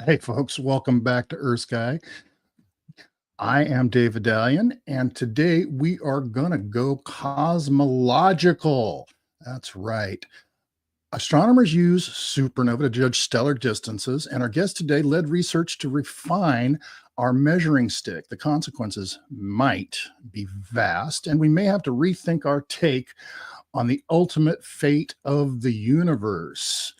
Hey, folks, welcome back to Earth Sky. I am Dave Adalian, and today we are going to go cosmological. That's right. Astronomers use supernova to judge stellar distances, and our guest today led research to refine our measuring stick. The consequences might be vast, and we may have to rethink our take on the ultimate fate of the universe.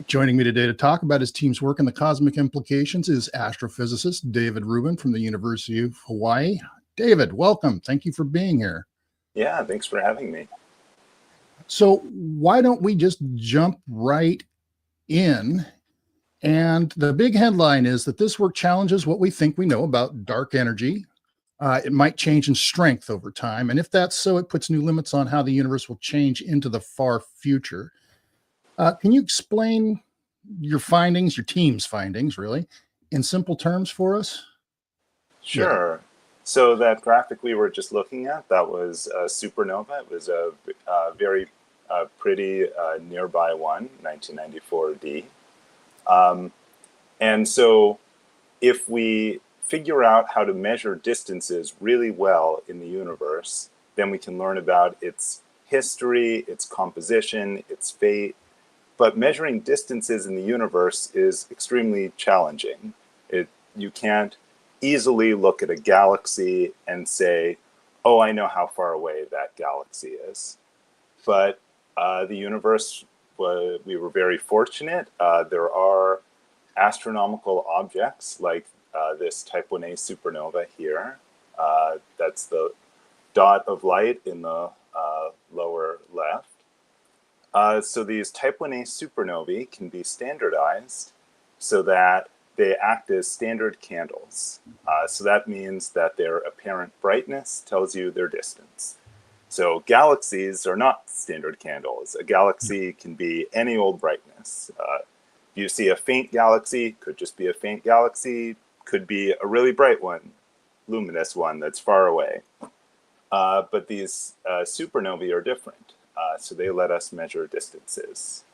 Joining me today to talk about his team's work and the cosmic implications is astrophysicist David Rubin from the University of Hawaii. David, welcome. Thank you for being here. Yeah, thanks for having me. So, why don't we just jump right in? And the big headline is that this work challenges what we think we know about dark energy. It might change in strength over time. And if that's so, it puts new limits on how the universe will change into the far future. Can you explain your findings, your team's findings, really, in simple terms for us? Sure. So that graphic we were just looking at, that was a supernova. It was a very pretty nearby one, 1994D. And so if we figure out how to measure distances really well in the universe, then we can learn about its history, its composition, its fate. But measuring distances in the universe is extremely challenging. You can't easily look at a galaxy and say, oh, I know how far away that galaxy is. But the universe, we were very fortunate. There are astronomical objects like this Type 1a supernova here. That's the dot of light in the lower left. So these Type 1a supernovae can be standardized so that they act as standard candles. So that means that their apparent brightness tells you their distance. So galaxies are not standard candles. A galaxy can be any old brightness. If you see a faint galaxy, could just be a faint galaxy, could be a really bright one, luminous one that's far away. But these supernovae are different. So they let us measure distances.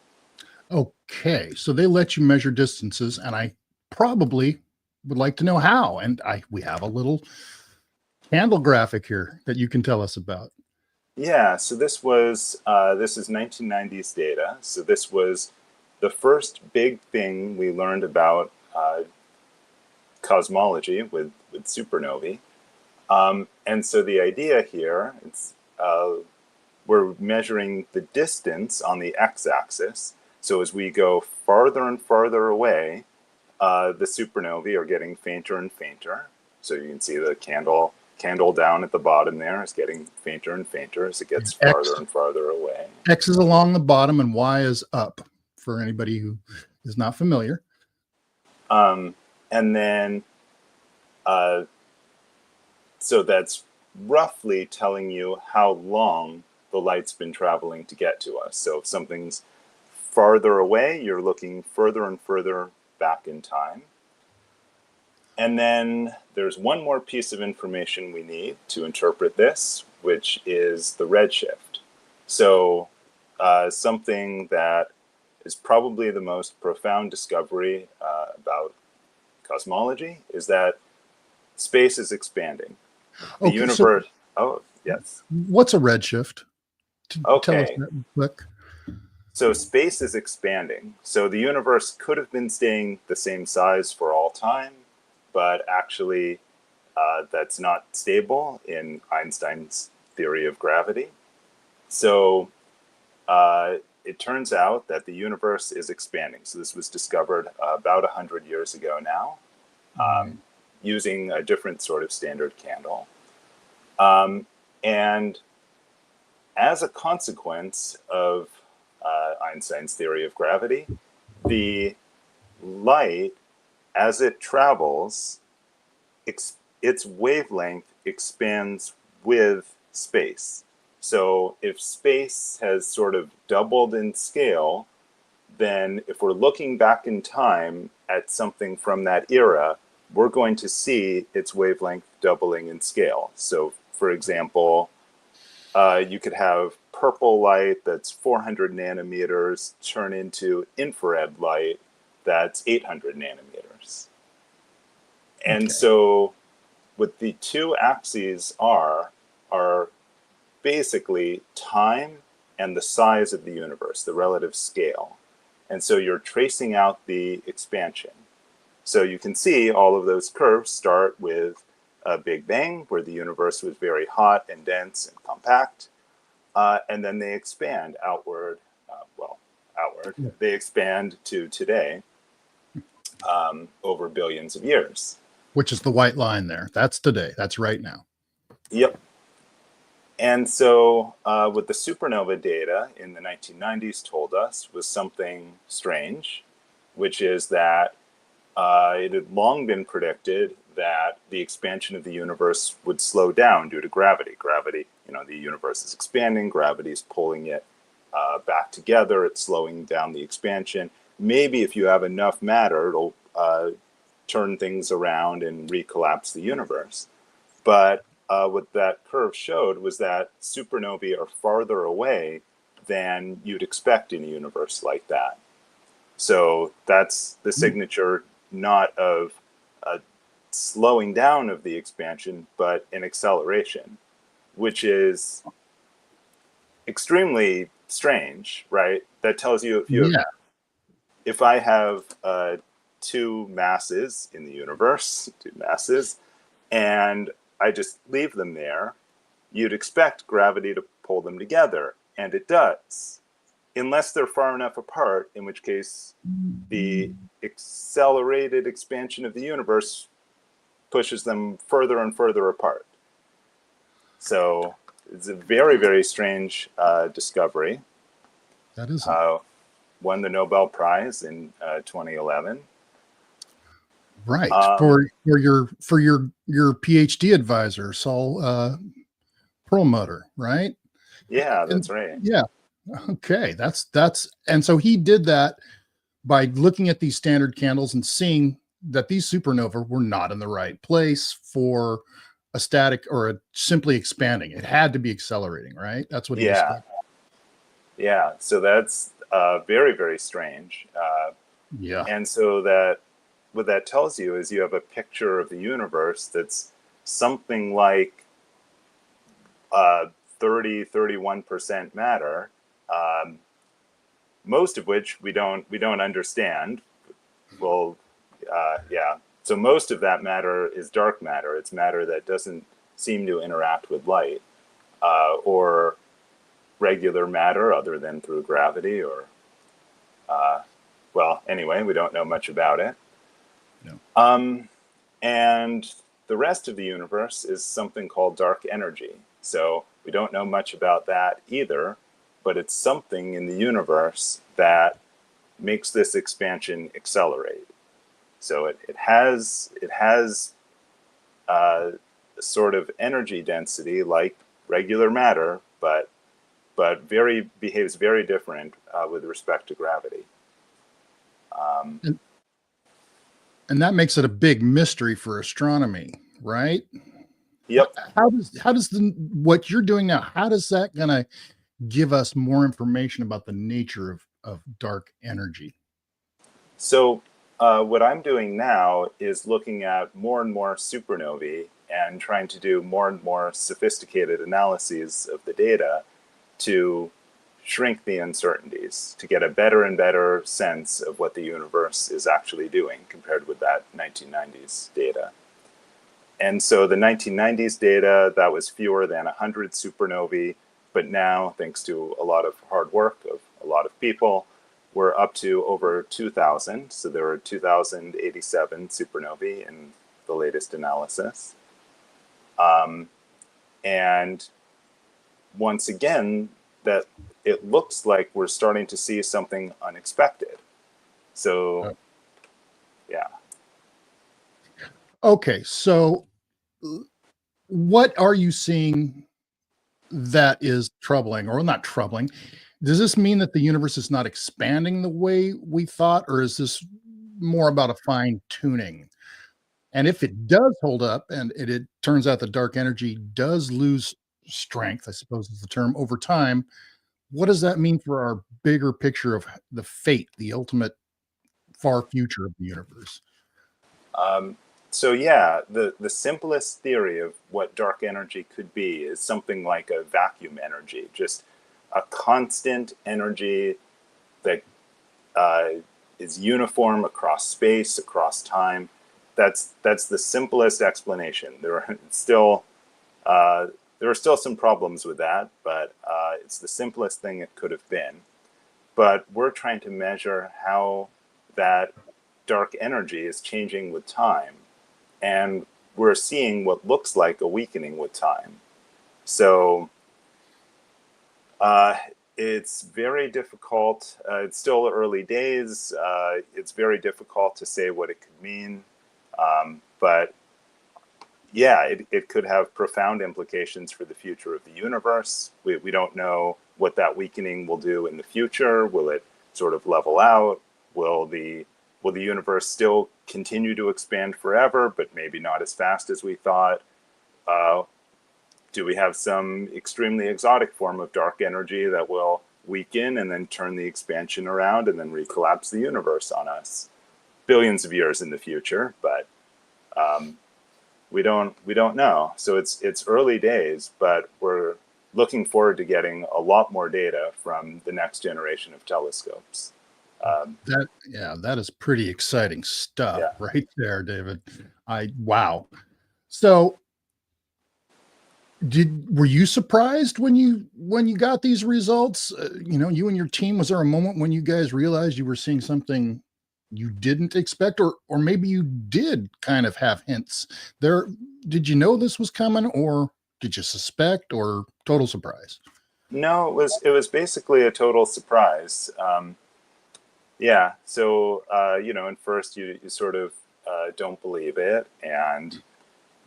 Okay, so they let you measure distances, and I probably would like to know how. And we have a little candle graphic here that you can tell us about. Yeah, so this is 1990s data. So this was the first big thing we learned about cosmology with supernovae. And so the idea here, we're measuring the distance on the x-axis. So as we go farther and farther away, the supernovae are getting fainter and fainter. So you can see the candle down at the bottom there is getting fainter and fainter as it gets farther and farther away. X is along the bottom and Y is up, for anybody who is not familiar. And then, so that's roughly telling you how long the light's been traveling to get to us. So if something's farther away, you're looking further and further back in time. And then there's one more piece of information we need to interpret this, which is the redshift. So something that is probably the most profound discovery about cosmology is that space is expanding. The universe. Oh, yes. What's a redshift? Okay. Tell us that quick. So space is expanding. So the universe could have been staying the same size for all time, but actually that's not stable in Einstein's theory of gravity. So it turns out that the universe is expanding. So this was discovered about 100 years ago now, using a different sort of standard candle. And as a consequence of Einstein's theory of gravity, the light, as it travels, its wavelength expands with space. So if space has sort of doubled in scale, then if we're looking back in time at something from that era, we're going to see its wavelength doubling in scale. So for example, you could have purple light that's 400 nanometers turn into infrared light that's 800 nanometers. And so what the two axes are basically time and the size of the universe, the relative scale. And so you're tracing out the expansion. So you can see all of those curves start with a Big Bang, where the universe was very hot and dense and compact. And then they expand outward, outward. Yeah. They expand to today over billions of years. Which is the white line there. That's today. That's right now. Yep. And so what the supernova data in the 1990s told us was something strange, which is that it had long been predicted that the expansion of the universe would slow down due to gravity. Gravity, the universe is expanding, gravity is pulling it back together, it's slowing down the expansion. Maybe if you have enough matter, it'll turn things around and recollapse the universe. But what that curve showed was that supernovae are farther away than you'd expect in a universe like that. So that's the signature, not of a slowing down of the expansion, but an acceleration, which is extremely strange, right? That tells you if I have two masses in the universe, and I just leave them there, you'd expect gravity to pull them together, and it does. Unless they're far enough apart, in which case the accelerated expansion of the universe pushes them further and further apart. So it's a very, very strange discovery. That is won the Nobel Prize in 2011. Right. For your PhD advisor, Saul Perlmutter, right? Yeah, that's right. Yeah. Okay. That's and so he did that by looking at these standard candles and seeing that these supernovae were not in the right place for a static or a simply expanding. It had to be accelerating, right? That's what he discovered. Yeah. So that's very, very strange. And so that what that tells you is you have a picture of the universe that's something like 31% matter, most of which we don't understand. Well, so most of that matter is dark matter. It's matter that doesn't seem to interact with light or regular matter other than through gravity or anyway, we don't know much about it. No. And the rest of the universe is something called dark energy. So we don't know much about that either, but it's something in the universe that makes this expansion accelerate. So it has a sort of energy density like regular matter, but behaves very different with respect to gravity. And that makes it a big mystery for astronomy, right? Yep. How does what you're doing now, how does that gonna give us more information about the nature of dark energy? So what I'm doing now is looking at more and more supernovae and trying to do more and more sophisticated analyses of the data to shrink the uncertainties, to get a better and better sense of what the universe is actually doing compared with that 1990s data. And so the 1990s data, that was fewer than 100 supernovae, but now, thanks to a lot of hard work of a lot of people, we're up to over 2,000. So there were 2,087 supernovae in the latest analysis. And once again, that it looks like we're starting to see something unexpected. So, yeah. Okay, so what are you seeing that is troubling or not troubling? Does this mean that the universe is not expanding the way we thought, or is this more about a fine tuning? And if it does hold up and it turns out the dark energy does lose strength, I suppose is the term, over time, what does that mean for our bigger picture of the fate, the ultimate far future of the universe? Um, so yeah, the simplest theory of what dark energy could be is something like a vacuum energy, just a constant energy that uh, is uniform across space, across time. That's the simplest explanation. Uh, there are still some problems with that, but it's the simplest thing it could have been. But we're trying to measure how that dark energy is changing with time, and we're seeing what looks like a weakening with time. So uh, it's very difficult. It's still early days. It's very difficult to say what it could mean. But yeah, it could have profound implications for the future of the universe. We don't know what that weakening will do in the future. Will it sort of level out? Will the universe still continue to expand forever, but maybe not as fast as we thought? Uh, do we have some extremely exotic form of dark energy that will weaken and then turn the expansion around and then recollapse the universe on us billions of years in the future? But we don't know. So it's early days, but we're looking forward to getting a lot more data from the next generation of telescopes. That yeah, that is pretty exciting stuff Yeah. right there, David. Wow. So were you surprised when you got these results? You and your team, was there a moment when you guys realized you were seeing something you didn't expect, or maybe you did kind of have hints there? Did you know this was coming, or did you suspect, or total surprise? No, it was basically a total surprise. Yeah. So at first you sort of don't believe it, and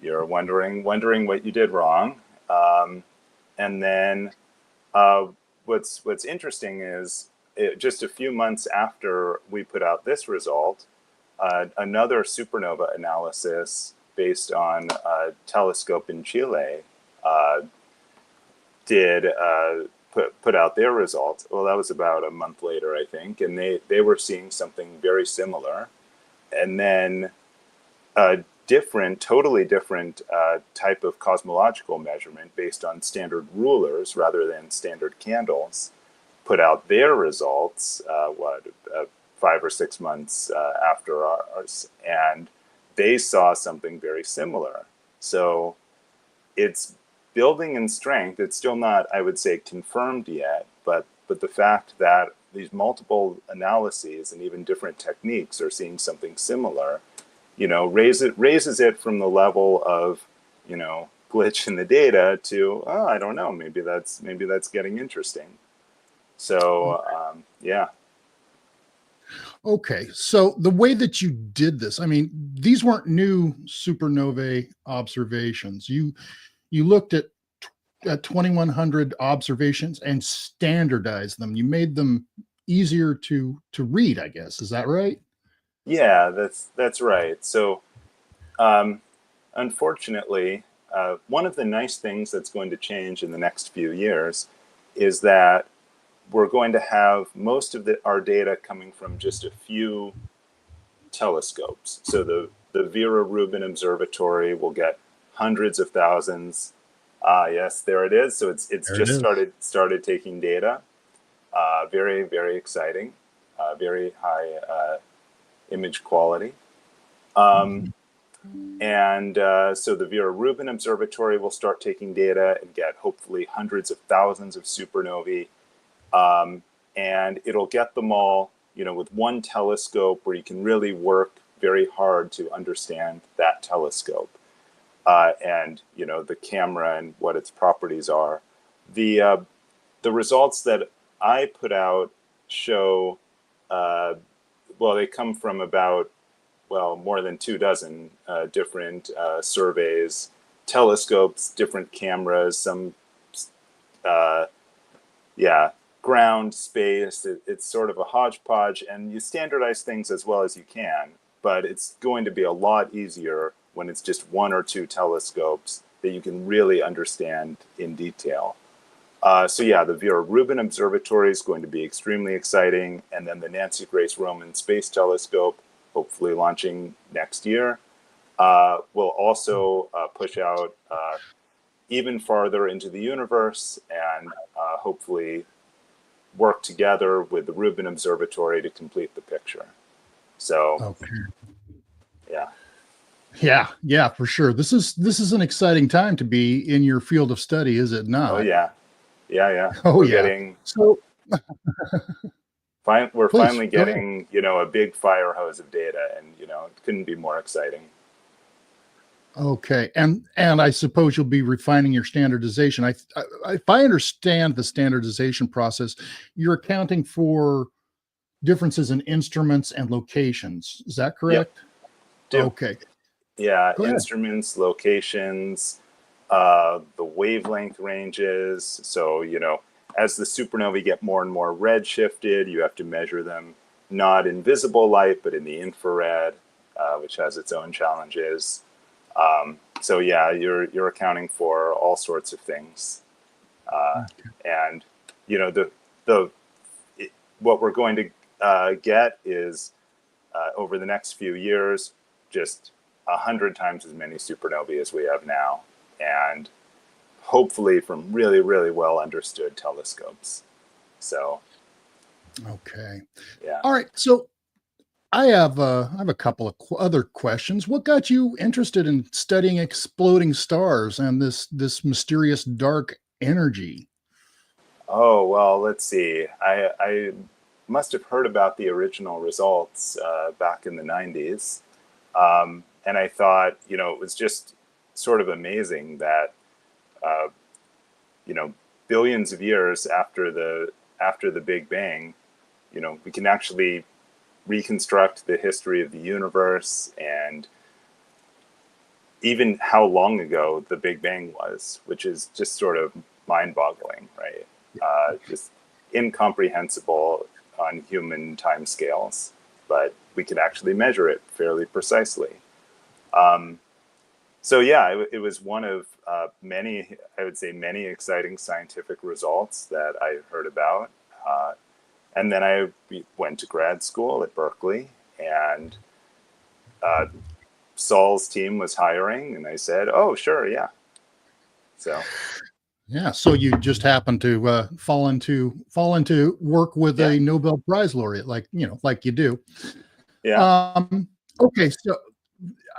you're wondering what you did wrong. And then uh, what's interesting is just a few months after we put out this result, another supernova analysis based on a telescope in Chile uh, did put out their results. Well, that was about a month later, I think, and they were seeing something very similar. And then a totally different type of cosmological measurement based on standard rulers rather than standard candles put out their results, 5 or 6 months after ours, and they saw something very similar. So it's building in strength. It's still not, I would say, confirmed yet, but the fact that these multiple analyses and even different techniques are seeing something similar, raises it from the level of, glitch in the data to, oh, I don't know, maybe that's getting interesting. So yeah. Okay, so the way that you did this, I mean, these weren't new supernovae observations. You looked at 2100 observations and standardized them. You made them easier to read, I guess. Is that right? Yeah, that's right. So um, unfortunately, one of the nice things that's going to change in the next few years is that we're going to have most of our data coming from just a few telescopes. So the Vera Rubin Observatory will get hundreds of thousands. Ah, yes, there it is. So it's There it just is. started taking data. Very, very exciting. Very high image quality. Um, Mhm. and so the Vera Rubin Observatory will start taking data and get hopefully hundreds of thousands of supernovae. And it'll get them all, with one telescope where you can really work very hard to understand that telescope, and the camera and what its properties are. The results that I put out show, uh, well, they come from about, more than 2 dozen different surveys, telescopes, different cameras, some uh, yeah, ground, space. It's sort of a hodgepodge, and you standardize things as well as you can, but it's going to be a lot easier when it's just one or two telescopes that you can really understand in detail. So yeah, the Vera Rubin Observatory is going to be extremely exciting, and then the Nancy Grace Roman Space Telescope, hopefully launching next year, will also push out even farther into the universe and hopefully work together with the Rubin Observatory to complete the picture. So, Okay. yeah. Yeah, for sure. This is an exciting time to be in your field of study, is it Oh not? yeah, yeah. Oh We're yeah. getting So we're please finally go ahead. getting a big fire hose of data, and it couldn't be more exciting. Okay, and I suppose you'll be refining your standardization. If I understand the standardization process, you're accounting for differences in instruments and locations. Is that Yep, correct? do. Okay, Yeah, go ahead. instruments, locations, the wavelength ranges. So, as the supernovae get more and more redshifted, you have to measure them not in visible light, but in the infrared, which has its own challenges. So yeah, you're accounting for all sorts of things, and the what we're going to get is over the next few years just 100 times as many supernovae as we have now, and hopefully from really, really well understood telescopes. So Okay. yeah. All right. So I have a couple of other questions. What got you interested in studying exploding stars and this mysterious dark energy? Oh well, let's see. I must have heard about the original results back in the 90s, and I thought it was just sort of amazing that uh, you know billions of years after the Big Bang, we can actually reconstruct the history of the universe and even how long ago the Big Bang was, which is just sort of mind-boggling, right? Just incomprehensible on human timescales, but we can actually measure it fairly precisely. So yeah, it was one of many, I would say, many exciting scientific results that I heard about. And then I went to grad school at Berkeley, and Saul's team was hiring, and I said, "Oh, sure, yeah." So Yeah, so you just happen to fall into work with yeah, a Nobel Prize laureate, like you do. yeah. Um, okay, so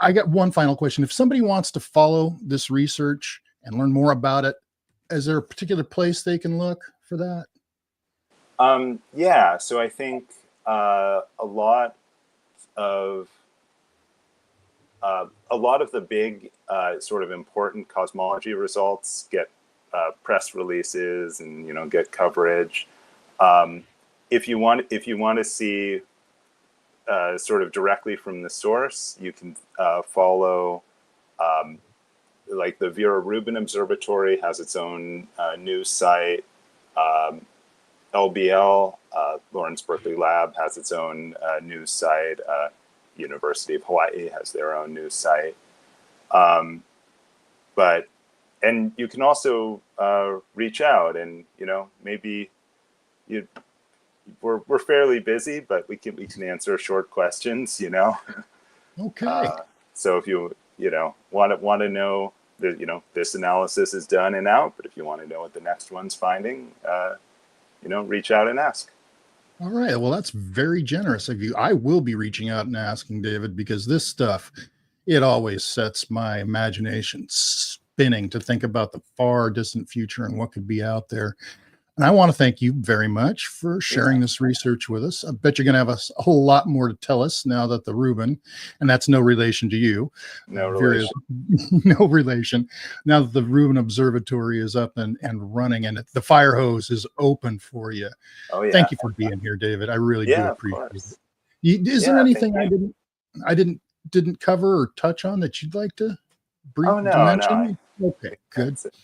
I got one final question. If somebody wants to follow this research and learn more about it, is there a particular place they can look for that? Yeah, so I think of a lot of the big sort of important cosmology results get press releases and get coverage. Um, if you want to see sort of directly from the source, you can follow um, like the Vera Rubin Observatory has its own news site. Um, LBL, Lawrence Berkeley Lab, has its own news site. University of Hawaii has their own news site. Um, but and you can also reach out, and maybe you we're fairly busy, but we can answer short questions. Okay. So if you want to know that this analysis is done and out, but if you want to know what the next one's finding, reach out and ask. All right. Well, that's very generous of you. I will be reaching out and asking David because this stuff, it always sets my imagination spinning to think about the far distant future and what could be out there. And I want to thank you very much for Yeah, sharing this research with us. I bet you're going to have a whole lot more to tell us now that the Rubin, and that's no relation to you, no very relation. no relation. Now that the Rubin Observatory is up and running and the fire hose is open for you. Oh yeah, Thank you for being here, David. I really do yeah, of appreciate it. course. Is there Yeah, thank anything you. I didn't cover or touch on that you'd like to Oh to no, no, I mention? Okay, think good. that's it.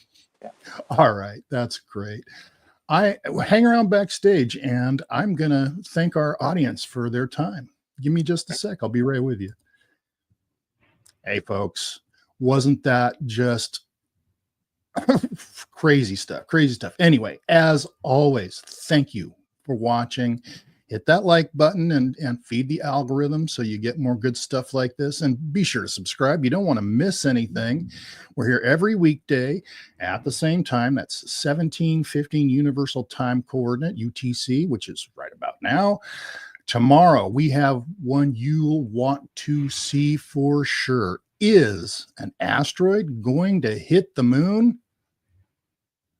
Yeah. All right, that's great. I hang around backstage and I'm going to thank our audience for their time. Give me just a sec. I'll be right with you. Hey, folks, wasn't that just Crazy stuff, crazy stuff. Anyway, as always, thank you for watching. Hit that like button and feed the algorithm so you get more good stuff like this. And be sure to subscribe. You don't want to miss anything. We're here every weekday at the same time. That's 1715 Universal Time Coordinate, UTC, which is right about now. Tomorrow, we have one you'll want to see for sure. Is an asteroid going to hit the moon?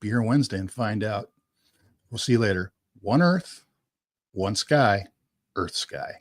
Be here Wednesday and find out. We'll see you later. One Earth, one sky, Earth sky.